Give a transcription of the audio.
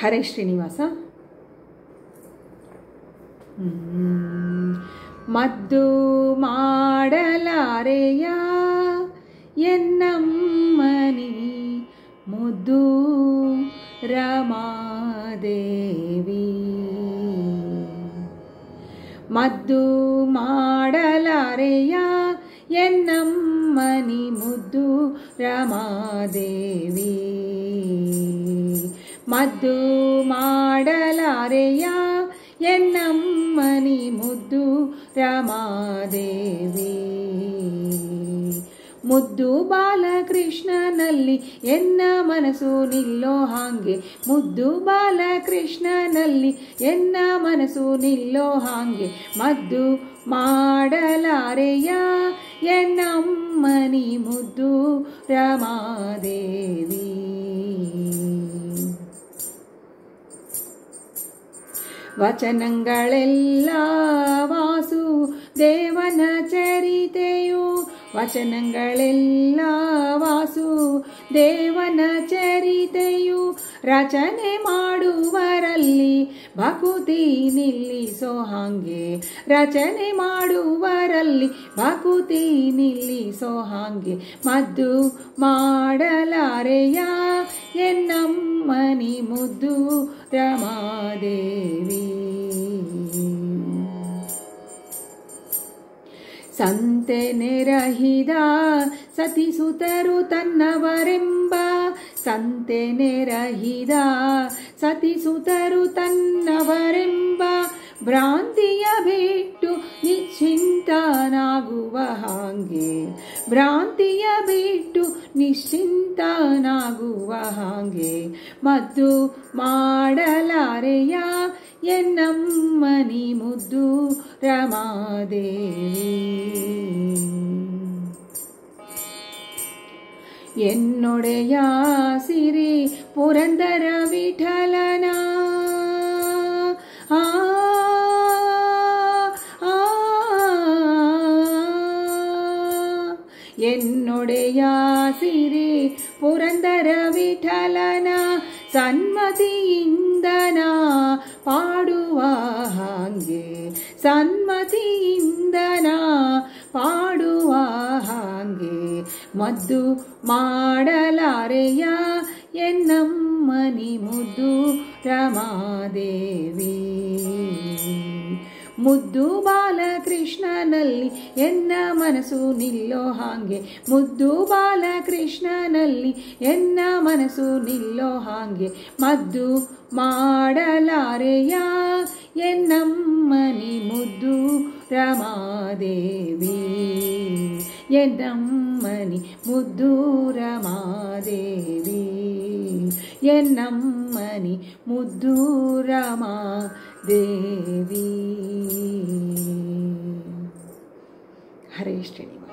ಹರೇ ಶ್ರೀನಿವಾಸ. ಮದ್ದು ಮಾಡಲಾರೆಯ ಎನ್ನಮ್ಮನಿ ಮುದ್ದು ರಮಾದೇವಿ. ಮದ್ದು ಮಾಡಲಾರೆಯ ಎನ್ನಮ್ಮನಿ ಮುದ್ದು ರಮಾದೇವಿ. ಮದ್ದು ಮಾಡಲಾರೆಯ ಎನ್ನಮ್ಮನಿ ಮುದ್ದು ರಮಾದೇವಿ. ಮುದ್ದು ಬಾಲಕೃಷ್ಣನಲ್ಲಿ ಎನ್ನ ಮನಸ್ಸು ನಿಲ್ಲೋ ಹಾಗೆ, ಮುದ್ದು ಬಾಲಕೃಷ್ಣನಲ್ಲಿ ಎನ್ನ ಮನಸ್ಸು ನಿಲ್ಲೋ ಹಾಗೆ. ಮದ್ದು ಮಾಡಲಾರೆಯ ಎನ್ನಮ್ಮನಿ ಮುದ್ದು ರಮಾದೇವಿ. ವಚನಗಳೆಲ್ಲ ವಾಸುದೇವನ ಚರಿತೆಯು, ವಚನಗಳೆಲ್ಲ ವಾಸುದೇವನ ಚರಿತೆಯು. ರಚನೆ ಮಾಡುವರಲ್ಲಿ ಭಕುತಿ ನಿಲ್ಲಿಸೋ ಹಾಗೆ, ರಚನೆ ಮಾಡುವರಲ್ಲಿ ಭಕುತಿ ನಿಲ್ಲಿಸೋ ಹಾಗೆ. ಮದ್ದು ಮಾಡಲಾರೆಯ ಎನ್ನಮ್ಮನಿ ಮುದ್ದು ರಮಾದೇವಿ. ಸಂತೆ ನೆರಹಿದ ಸತಿಸುತರು ತನ್ನವರೆಂಬ, ಸಂತೆ ನೆರಹಿದ ಸತಿಸುತರು ತನ್ನವರೆಂಬ. ಭ್ರಾಂತಿಯ ಬಿಟ್ಟು ನಿಶ್ಚಿಂತನಾಗುವ ಹಾಗೆ, ಭ್ರಾಂತಿಯ ಬಿಟ್ಟು ನಿಶ್ಚಿಂತನಾಗುವ ಹಾಗೆ. ಮದ್ದು ಮಾಡಲಾರೆಯ ಎನ್ನಮ್ಮನಿ ಮುದ್ದು ರಮಾದೇವಿ. ಎನ್ನೊಡೆಯ ಸಿರಿ ಪುರಂದರ ವಿಠಲನ, ಎನ್ನೊಡೆಯ ಸಿರಿ ಪುರಂದರ ವಿಠಲನ. ಸನ್ಮತಿಯಿಂದನ ಪಾಡುವ ಹಾಗೆ, ಸನ್ಮತಿಯಿಂದನ ಪಾಡುವ ಹಾಗೆ. ಮದ್ದು ಮಾಡಲಾರೆಯ ಎನ್ನಮ್ಮನಿ ಮುದ್ದು ರಮಾದೇವಿ. ಮುದ್ದು ಬಾಲಕೃಷ್ಣನಲ್ಲಿ ಎನ್ನ ಮನಸ್ಸು ನಿಲ್ಲೋ ಹಾಗೆ, ಮುದ್ದು ಬಾಲಕೃಷ್ಣನಲ್ಲಿ ಎನ್ನ ಮನಸ್ಸು ನಿಲ್ಲೋ ಹಾಗೆ. ಮದ್ದು ಮಾಡಲಾರೆಯ ಎನ್ನಮ್ಮನಿ ಮುದ್ದು ರಮಾದೇವಿ. ಎನ್ನಮ್ಮನಿ ಮುದ್ದು ರಮಾದೇವಿ. ಎನ್ನಮ್ಮನಿ ಮುದ್ದು ರಮಾದೇವಿ. ಹರೇ ಶ್ರೀನಿವಾಸ.